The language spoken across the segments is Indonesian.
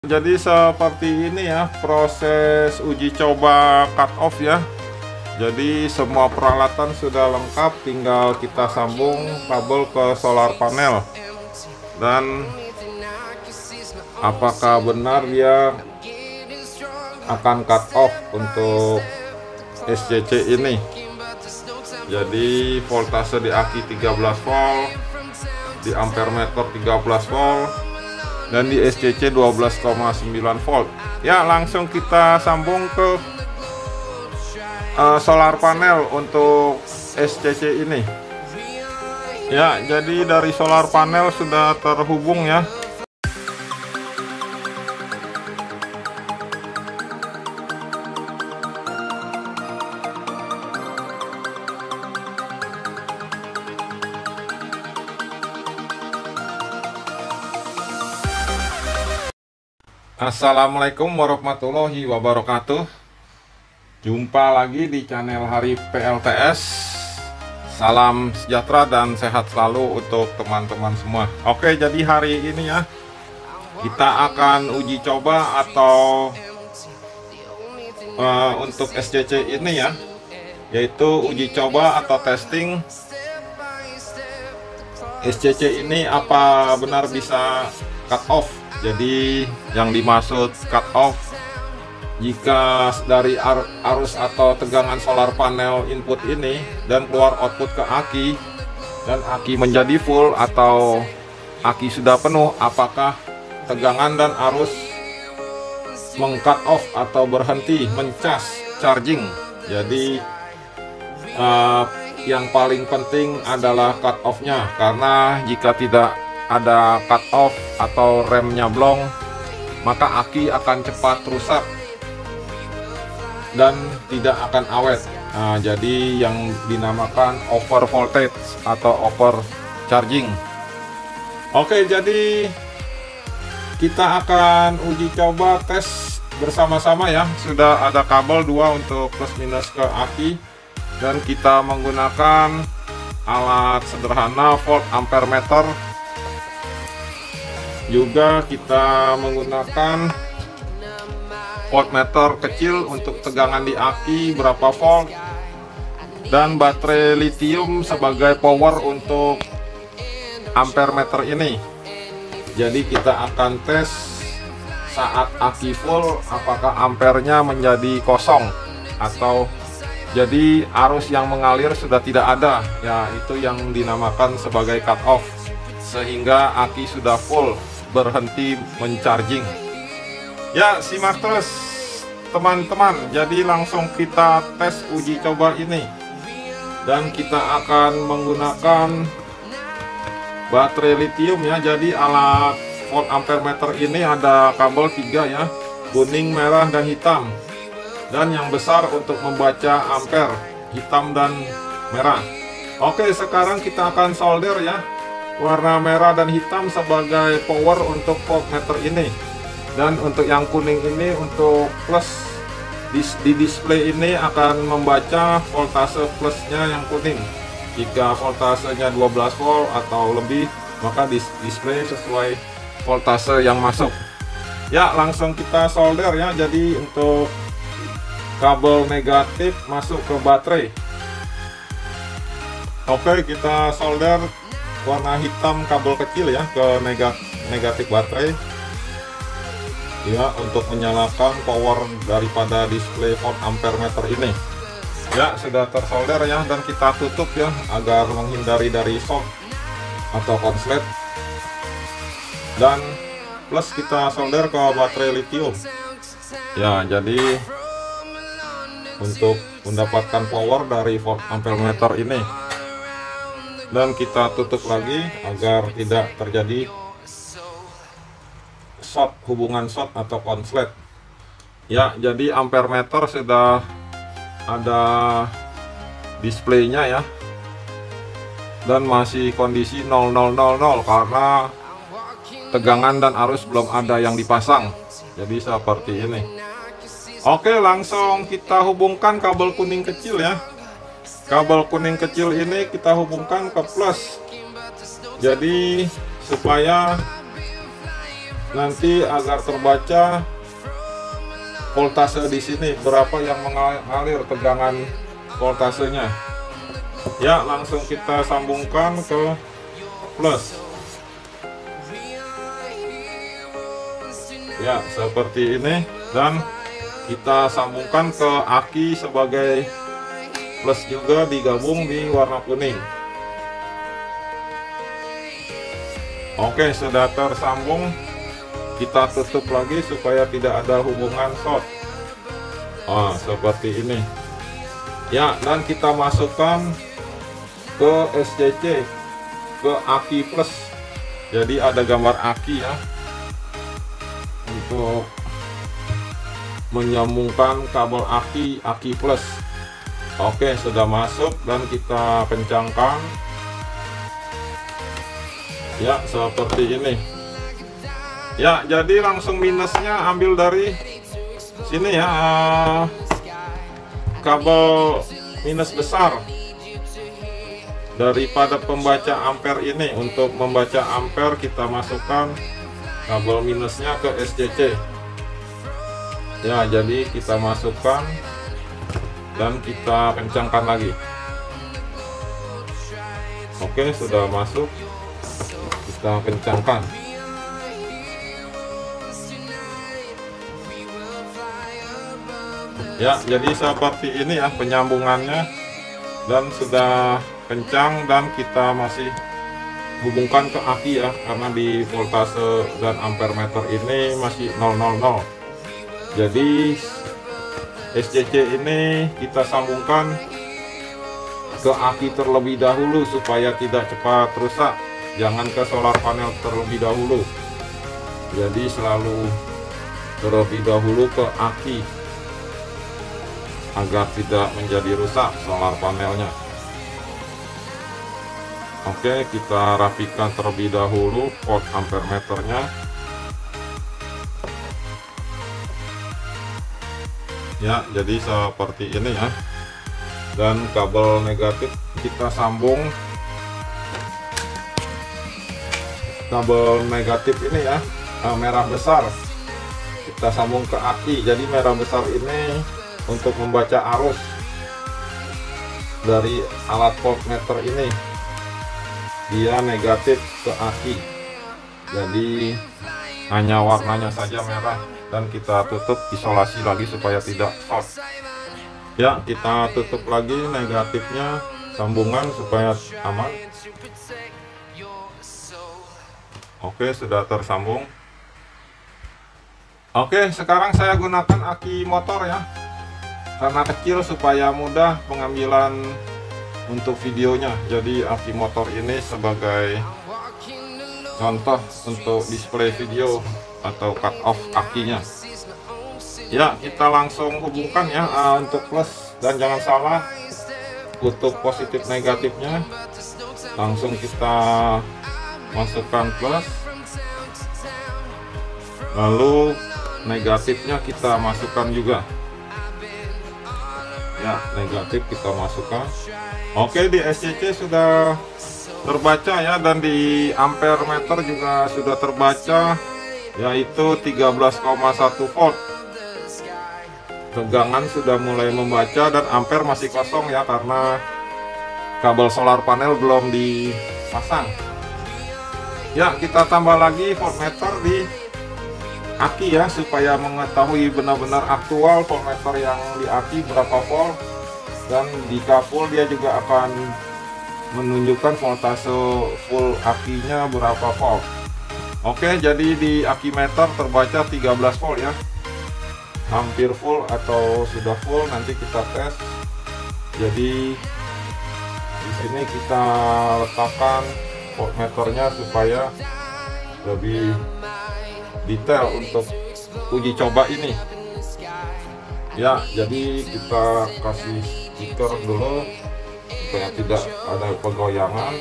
Jadi seperti ini ya proses uji coba cut off ya. Jadi semua peralatan sudah lengkap, tinggal kita sambung kabel ke solar panel. Dan apakah benar dia akan cut off untuk SCC ini? Jadi voltase di aki 13 volt, di ampere meter 13 volt, dan di SCC 12,9 volt. Ya, langsung kita sambung ke solar panel untuk SCC ini. Ya, jadi dari solar panel sudah terhubung ya. Assalamualaikum warahmatullahi wabarakatuh. Jumpa lagi di channel Hari PLTS. Salam sejahtera dan sehat selalu untuk teman-teman semua. Oke, jadi hari ini ya kita akan uji coba atau untuk SCC ini ya, yaitu uji coba atau testing SCC ini apa benar bisa cut off. Jadi yang dimaksud cut off, jika dari arus atau tegangan solar panel input ini dan keluar output ke aki, dan aki menjadi full atau aki sudah penuh, apakah tegangan dan arus meng-cut off atau berhenti mencas charging. Jadi yang paling penting adalah cut off-nya, karena jika tidak ada cut off atau remnya blong, maka aki akan cepat rusak dan tidak akan awet. Nah, jadi yang dinamakan over voltage atau over charging. Oke, jadi kita akan uji coba tes bersama-sama ya. Sudah ada kabel 2 untuk plus minus ke aki, dan kita menggunakan alat sederhana volt ampere meter. Juga kita menggunakan voltmeter kecil untuk tegangan di aki berapa volt, dan baterai lithium sebagai power untuk ampere meter ini. Jadi kita akan tes saat aki full apakah ampernya menjadi kosong, atau jadi arus yang mengalir sudah tidak ada ya, itu yang dinamakan sebagai cut off, sehingga aki sudah full berhenti mencharging. Ya, simak terus teman-teman. Jadi langsung kita tes uji coba ini, dan kita akan menggunakan baterai lithium ya. Jadi alat volt ampere meter ini ada kabel 3 ya, kuning, merah, dan hitam, dan yang besar untuk membaca ampere, hitam dan merah. Oke, sekarang kita akan solder ya, warna merah dan hitam sebagai power untuk voltmeter ini, dan untuk yang kuning ini untuk plus. Di display ini akan membaca voltase plusnya yang kuning. Jika voltasenya 12 volt atau lebih, maka display sesuai voltase yang masuk. Ya, langsung kita solder ya. Jadi untuk kabel negatif masuk ke baterai. Oke, kita solder warna hitam kabel kecil ya ke negatif baterai ya, untuk menyalakan power daripada display volt ampere meter ini. Ya, sudah tersolder ya, dan kita tutup ya agar menghindari dari shock atau konslet. Dan plus kita solder ke baterai lithium ya. Jadi untuk mendapatkan power dari volt ampere meter ini, dan kita tutup lagi agar tidak terjadi short, hubungan short atau konslet ya. Jadi ampere meter sudah ada displaynya ya, dan masih kondisi 0000 karena tegangan dan arus belum ada yang dipasang. Jadi seperti ini. Oke, langsung kita hubungkan kabel kuning kecil ya. Kabel kuning kecil ini kita hubungkan ke plus, jadi supaya nanti agar terbaca voltase di sini berapa yang mengalir tegangan voltasenya. Ya, langsung kita sambungkan ke plus. Ya, seperti ini, dan kita sambungkan ke aki sebagai plus juga, digabung di warna kuning. Oke, sudah tersambung. Kita tutup lagi supaya tidak ada hubungan short. Seperti ini. Ya, dan kita masukkan ke SCC, ke aki plus. Jadi ada gambar aki ya, untuk menyambungkan kabel aki plus. Oke, sudah masuk dan kita kencangkan. Ya, seperti ini. Ya, jadi langsung minusnya ambil dari sini ya, kabel minus besar daripada pembaca ampere ini. Untuk membaca ampere kita masukkan kabel minusnya ke SCC. Ya, jadi kita masukkan dan kita kencangkan lagi. Oke, sudah masuk, kita kencangkan. Ya, jadi seperti ini ya penyambungannya, dan sudah kencang, dan kita masih hubungkan ke aki ya, karena di voltase dan ampere meter ini masih 000. Jadi SCC ini kita sambungkan ke aki terlebih dahulu supaya tidak cepat rusak. Jangan ke solar panel terlebih dahulu. Jadi selalu terlebih dahulu ke aki agar tidak menjadi rusak solar panelnya. Oke, kita rapikan terlebih dahulu port ampere meternya. Ya, jadi seperti ini ya. Dan kabel negatif kita sambung, kabel negatif ini ya, merah besar kita sambung ke aki. Jadi merah besar ini untuk membaca arus dari alat voltmeter ini, dia negatif ke aki. Jadi hanya warnanya saja merah, dan kita tutup, isolasi lagi supaya tidak short. Ya, kita tutup lagi negatifnya, sambungan supaya aman. Oke, sudah tersambung. Oke, sekarang saya gunakan aki motor ya, karena kecil supaya mudah pengambilan untuk videonya. Jadi aki motor ini sebagai contoh untuk display video atau cut off akinya. Ya, kita langsung hubungkan ya untuk plus, dan jangan salah kutub positif negatifnya. Langsung kita masukkan plus, lalu negatifnya kita masukkan juga. Ya, negatif kita masukkan. Oke, di SCC sudah terbaca ya, dan di ampere meter juga sudah terbaca, yaitu 13,1 volt. Tegangan sudah mulai membaca, dan ampere masih kosong ya, karena kabel solar panel belum dipasang. Ya, kita tambah lagi voltmeter di aki ya, supaya mengetahui benar-benar aktual voltmeter yang di aki berapa volt, dan di kapul dia juga akan menunjukkan voltase full akinya berapa volt. Oke, jadi di aki meter terbaca 13 volt ya, hampir full atau sudah full, nanti kita tes. Jadi di sini kita letakkan voltmeternya supaya lebih detail untuk uji coba ini. Ya, jadi kita kasih stiker dulu supaya tidak ada pegoyangan.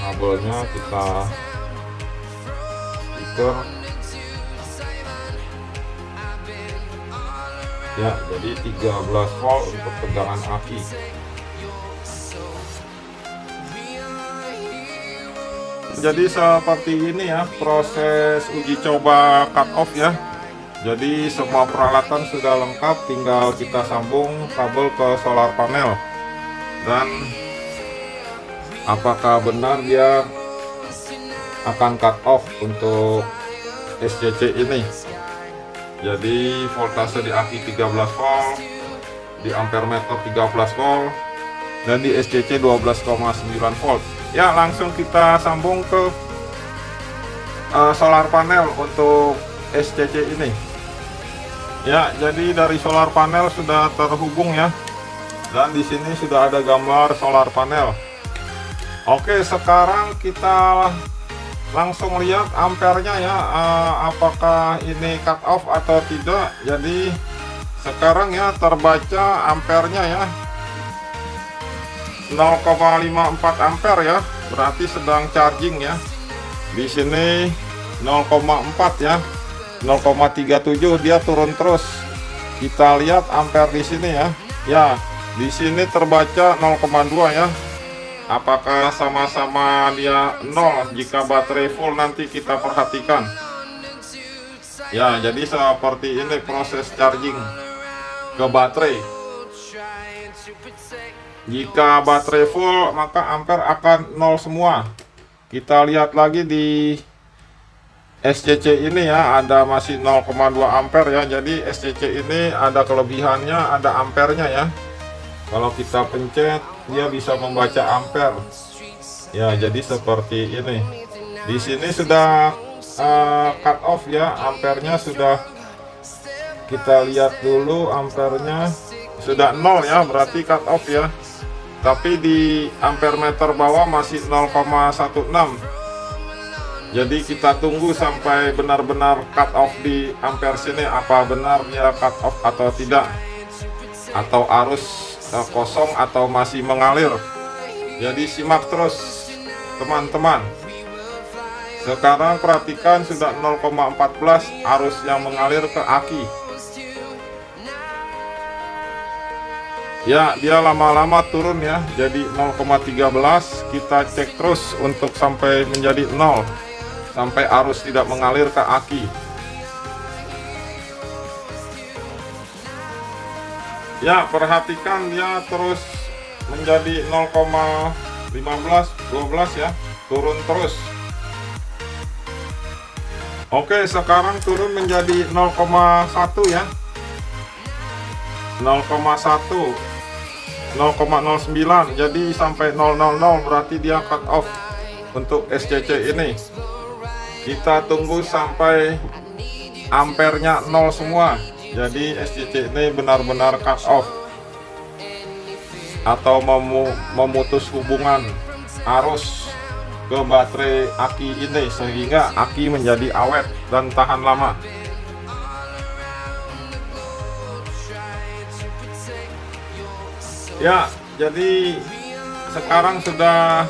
Kabelnya kita stiker. Ya, jadi 13 volt untuk tegangan aki. jadi seperti ini ya proses uji coba cut off ya. Jadi semua peralatan sudah lengkap, tinggal kita sambung kabel ke solar panel. Dan apakah benar dia akan cut off untuk SCC ini. Jadi voltase di aki 13 volt, di ampere meter 13 volt, dan di SCC 12,9 volt. Ya, langsung kita sambung ke solar panel untuk SCC ini. Ya, jadi dari solar panel sudah terhubung ya. Dan di sini sudah ada gambar solar panel. Oke, sekarang kita langsung lihat ampernya ya, apakah ini cut off atau tidak. Jadi sekarang ya terbaca ampernya ya 0,54 ampere ya, berarti sedang charging ya. Di sini 0,4 ya, 0,37 dia turun terus. Kita lihat ampere di sini ya. Ya, di sini terbaca 0,2 ya. Apakah sama-sama dia 0 jika baterai full, nanti kita perhatikan. Ya, jadi seperti ini proses charging ke baterai. Jika baterai full maka ampere akan 0 semua. Kita lihat lagi di SCC ini ya, ada masih 0,2 ampere ya. Jadi SCC ini ada kelebihannya, ada ampernya ya. Kalau kita pencet dia bisa membaca ampere. Ya, jadi seperti ini. Di sini sudah cut off ya, ampernya sudah. Kita lihat dulu ampernya sudah 0 ya, berarti cut off ya. Tapi di ampere meter bawah masih 0,16. Jadi kita tunggu sampai benar-benar cut off di ampere sini, apa benar dia cut off atau tidak, atau arus kosong atau masih mengalir. Jadi simak terus teman-teman. Sekarang perhatikan sudah 0,14 arus yang mengalir ke aki. Ya, dia lama-lama turun ya, jadi 0,13. Kita cek terus untuk sampai menjadi 0, sampai arus tidak mengalir ke aki. Ya, perhatikan dia terus menjadi 0,15, 12 ya, turun terus. Oke, sekarang turun menjadi 0,1 ya, 0,1, 0,09. Jadi sampai 000 berarti dia cut off untuk SCC ini. Kita tunggu sampai ampernya 0 semua. Jadi SCC ini benar-benar cut off atau memutus hubungan arus ke baterai aki ini, sehingga aki menjadi awet dan tahan lama. Ya, jadi sekarang sudah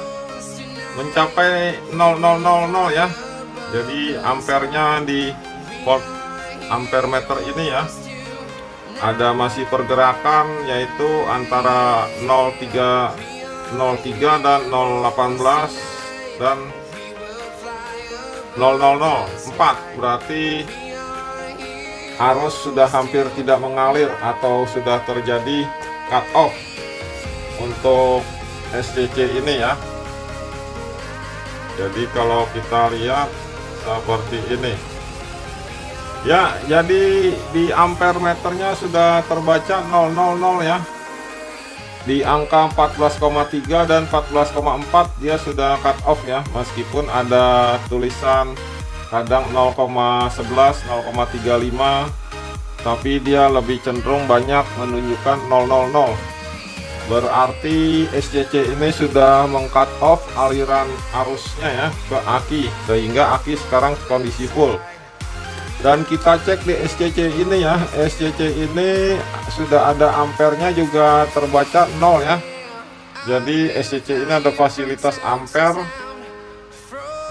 mencapai 0,000 ya. Jadi ampernya di volt ampere meter ini ya, ada masih pergerakan, yaitu antara 0,3 dan 0,18 dan 0,004. Berarti arus sudah hampir tidak mengalir atau sudah terjadi cut off untuk SCC ini ya. Jadi kalau kita lihat seperti ini ya, jadi di ampere meternya sudah terbaca 000 ya. Di angka 14,3 dan 14,4 dia sudah cut off ya, meskipun ada tulisan kadang 0,11, 0,35, tapi dia lebih cenderung banyak menunjukkan 000. Berarti SCC ini sudah meng-cut off aliran arusnya ya ke aki, sehingga aki sekarang kondisi full. Dan kita cek di SCC ini ya, SCC ini sudah ada ampernya juga terbaca 0 ya. Jadi SCC ini ada fasilitas ampere.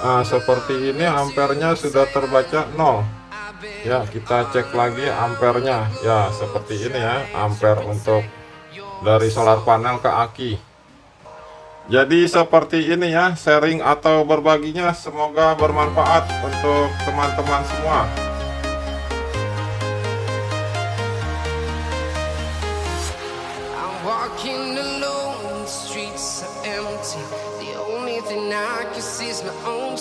Nah, seperti ini ampernya sudah terbaca 0 ya. Kita cek lagi ampernya ya, seperti ini ya, ampere untuk dari solar panel ke aki. Jadi seperti ini ya, sharing atau berbaginya, semoga bermanfaat untuk teman-teman semua. I'm walking alone, the streets are empty. The only thing I can see is my own